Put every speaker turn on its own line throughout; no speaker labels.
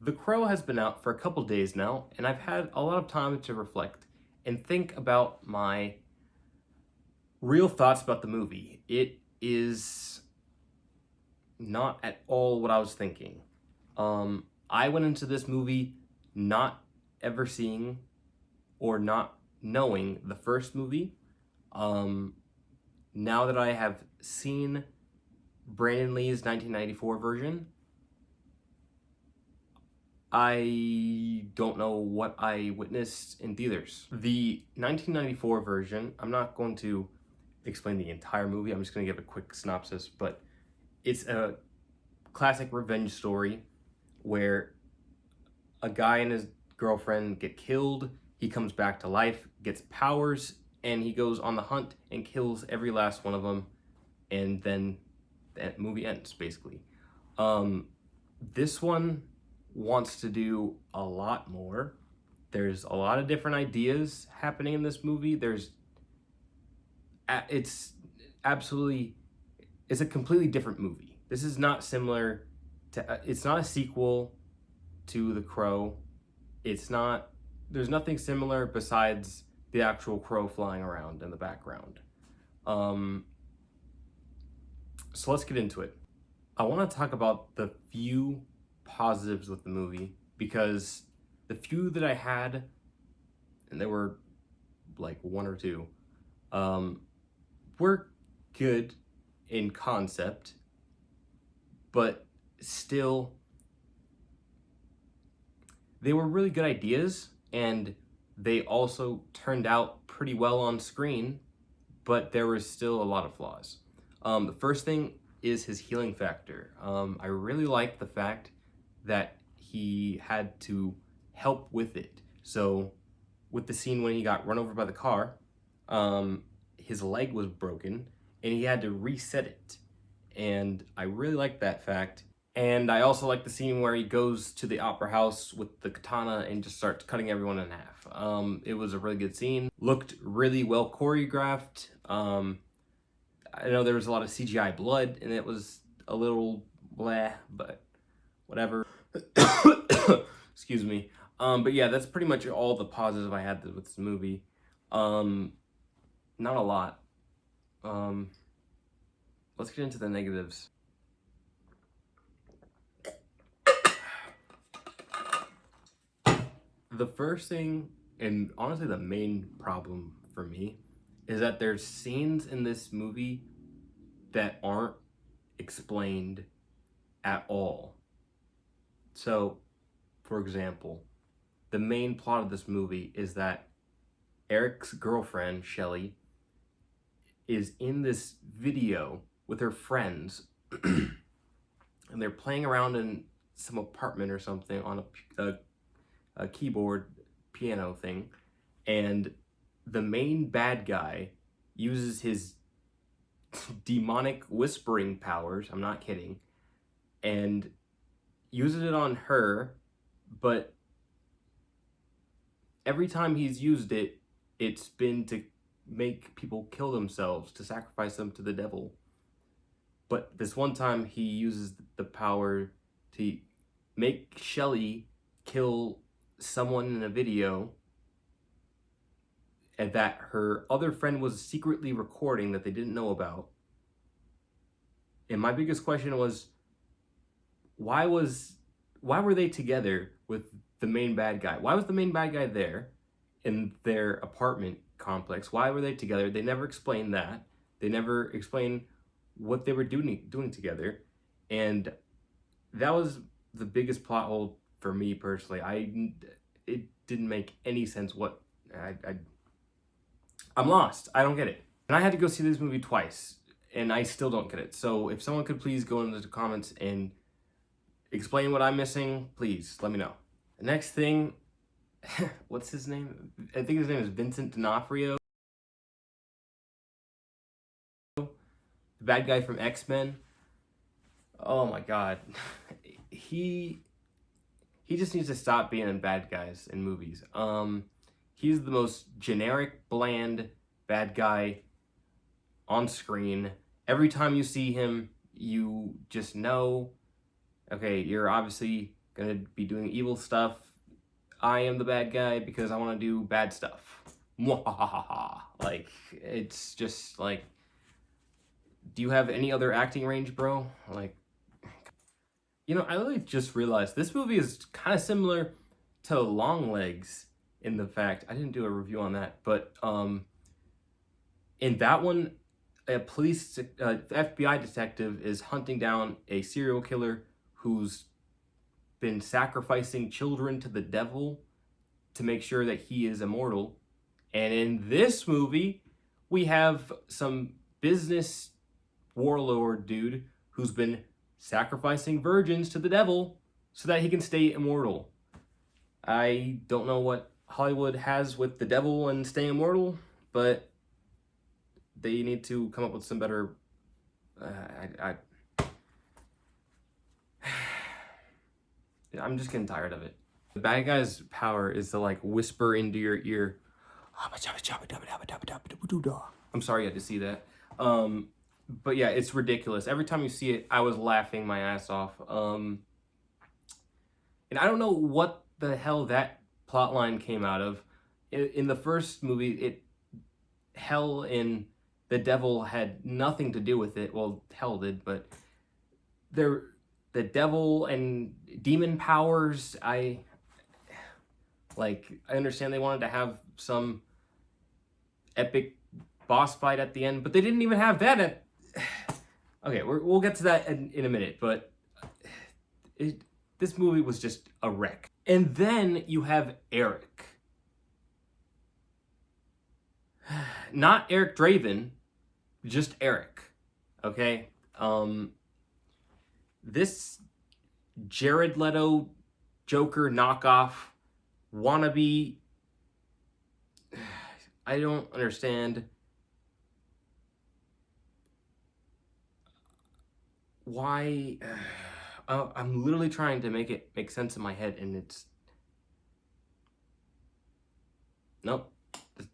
The Crow has been out for a couple days now, and I've had a lot of time to reflect and think about my real thoughts about the movie. It is not at all what I was thinking. I went into this movie not ever seeing or not knowing the first movie. Um, Now that I have seen Brandon Lee's 1994 version, I don't know what I witnessed in theaters. The 1994 version, I'm not going to explain the entire movie, I'm just going to give a quick synopsis, but it's a classic revenge story where a guy and his girlfriend get killed, he comes back to life, gets powers, and he goes on the hunt and kills every last one of them, and then the movie ends, basically. This one wants to do a lot more. There's a lot of different ideas happening in this movie. It's absolutely, it's a completely different movie. This is not similar to, it's not a sequel to The Crow. There's nothing similar besides the actual crow flying around in the background. So let's get into it. I want to talk about the few positives with the movie, because the few that I had, and there were like one or two, were good in concept, but still, they were really good ideas, and they also turned out pretty well on screen, but there was still a lot of flaws. The first thing is his healing factor. I really like the fact that he had to help with it. So with the scene when he got run over by the car, his leg was broken and he had to reset it. And I really like that fact. And I also like the scene where he goes to the opera house with the katana and just starts cutting everyone in half. It was a really good scene. Looked really well choreographed. I know there was a lot of CGI blood and it was a little blah, but whatever. Excuse me. But yeah, that's pretty much all the positives I had with this movie. Not a lot. Let's get into the negatives. The first thing, and honestly the main problem for me, is that there's scenes in this movie that aren't explained at all. So, for example, the main plot of this movie is that Eric's girlfriend, Shelly, is in this video with her friends, and they're playing around in some apartment or something on a keyboard piano thing, and the main bad guy uses his demonic whispering powers, I'm not kidding, and uses it on her, but every time he's used it, it's been to make people kill themselves, to sacrifice them to the devil. But this one time he uses the power to make Shelly kill someone in a video, and that her other friend was secretly recording that they didn't know about. And my biggest question was, why were they together with the main bad guy? Why was the main bad guy there in their apartment complex? Why were they together? They never explained that. They never explained what they were doing together. And that was the biggest plot hole for me personally. It didn't make any sense. I'm lost. I don't get it. And I had to go see this movie twice, and I still don't get it. So if someone could please go into the comments and explain what I'm missing, please let me know. The next thing, what's his name? I think his name is Vincent D'Onofrio. The bad guy from X-Men. Oh my god. He just needs to stop being in bad guys in movies. He's the most generic, bland bad guy on screen. Every time you see him, you just know, okay, you're obviously gonna be doing evil stuff. I am the bad guy because I want to do bad stuff. Mwahaha. Like, it's just like, do you have any other acting range, bro? Like, you know, I really just realized this movie is kind of similar to Longlegs in the fact I didn't do a review on that, but in that one, a FBI detective is hunting down a serial killer who's been sacrificing children to the devil to make sure that he is immortal. And in this movie, we have some business warlord dude who's been sacrificing virgins to the devil so that he can stay immortal. I don't know what Hollywood has with the devil and staying immortal, but they need to come up with some better. I'm just getting tired of it. The bad guy's power is to like whisper into your ear. I'm sorry you had to see that. But yeah, it's ridiculous. Every time you see it, I was laughing my ass off. And I don't know what the hell that plot line came out of. In the first movie, hell and the devil had nothing to do with it. Well, hell did, but the devil and demon powers, I understand they wanted to have some epic boss fight at the end, but they didn't even have that okay, we'll get to that in a minute, but this movie was just a wreck. And then you have Eric. Not Eric Draven, just Eric. Okay? This Jared Leto Joker knockoff wannabe, I don't understand why. I'm literally trying to make it make sense in my head, and nope,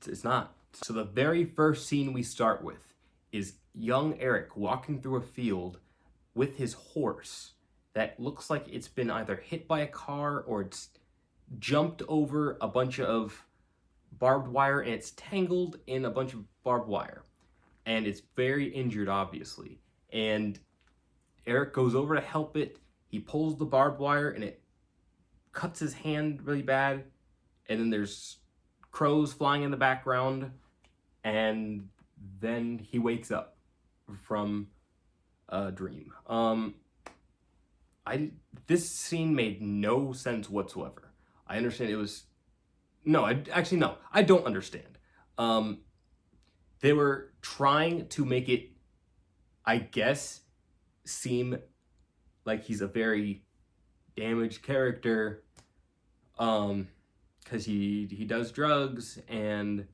it's not. So the very first scene we start with is young Eric walking through a field with his horse that looks like it's been either hit by a car or it's jumped over a bunch of barbed wire, and it's tangled in a bunch of barbed wire. And it's very injured, obviously. And Eric goes over to help it. He pulls the barbed wire, and it cuts his hand really bad. And then there's crows flying in the background. And then he wakes up from a dream. This scene made no sense whatsoever. I understand it was... No, I don't understand. They were trying to make it, I guess, seem like he's a very damaged character, because he does drugs and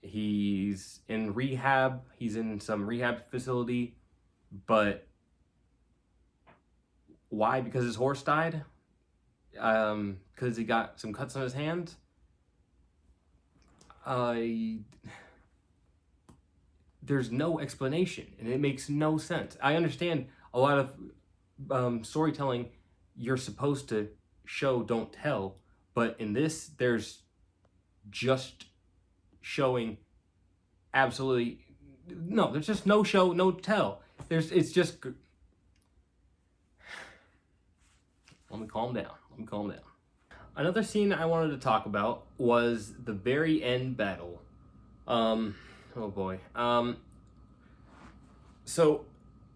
he's in rehab. He's in some rehab facility, but why? Because his horse died? Because he got some cuts on his hand? There's no explanation, and it makes no sense. I understand a lot of storytelling, you're supposed to show, don't tell, but in this, there's just showing absolutely... No, there's just no show, no tell. It's just... Let me calm down. Another scene I wanted to talk about was the very end battle. Oh boy. So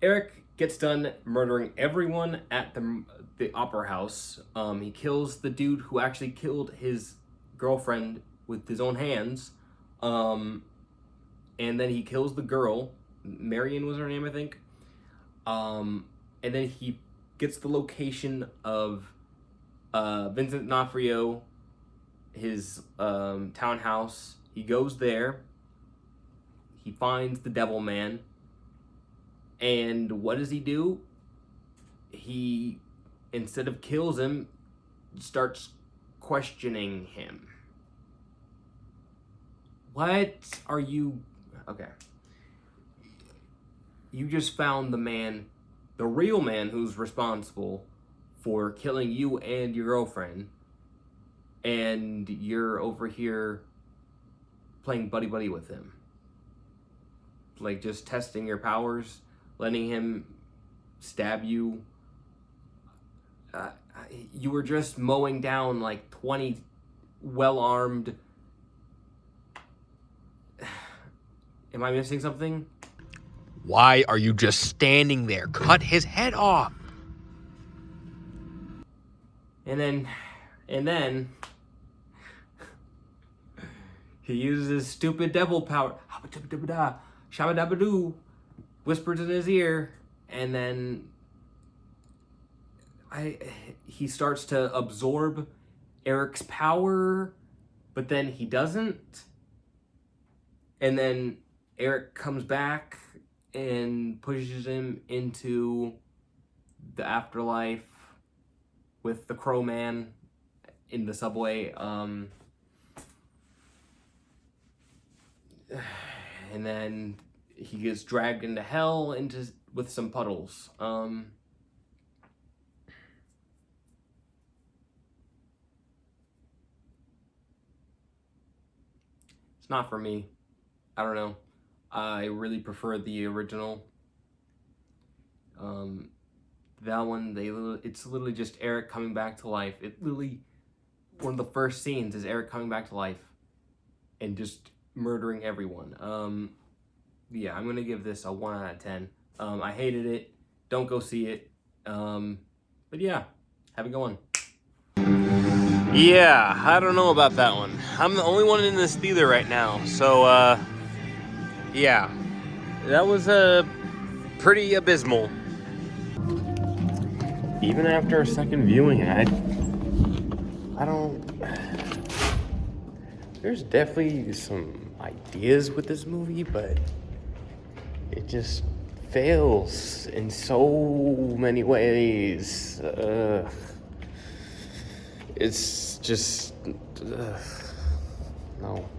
Eric gets done murdering everyone at the opera house. He kills the dude who actually killed his girlfriend with his own hands. And then he kills the girl. Marion was her name, I think. And then he gets the location of Vincent D'Onofrio, his townhouse. He goes there. He finds the Devil Man. And what does he do? He, instead of kills him, starts questioning him. What are you... Okay. You just found the man, the real man who's responsible for killing you and your girlfriend, and you're over here playing buddy-buddy with him. Like, just testing your powers, letting him stab you. You were just mowing down like 20 well-armed... Am I missing something?
Why are you just standing there? Cut his head off.
And then he uses his stupid devil power. Shabba-dabba-doo. Whispers in his ear, and then he starts to absorb Eric's power, but then he doesn't. And then Eric comes back and pushes him into the afterlife with the Crow Man in the subway. And then he gets dragged into hell with some puddles. It's not for me. I don't know. I really prefer the original. That one, it's literally just Eric coming back to life. One of the first scenes is Eric coming back to life and just murdering everyone. Yeah, I'm gonna give this a 1 out of 10. I hated it. Don't go see it. But yeah, have a good one.
Yeah, I don't know about that one. I'm the only one in this theater right now, so yeah, that was pretty abysmal. Even after a second viewing, I don't. There's definitely some ideas with this movie, but it just fails in so many ways. It's just no.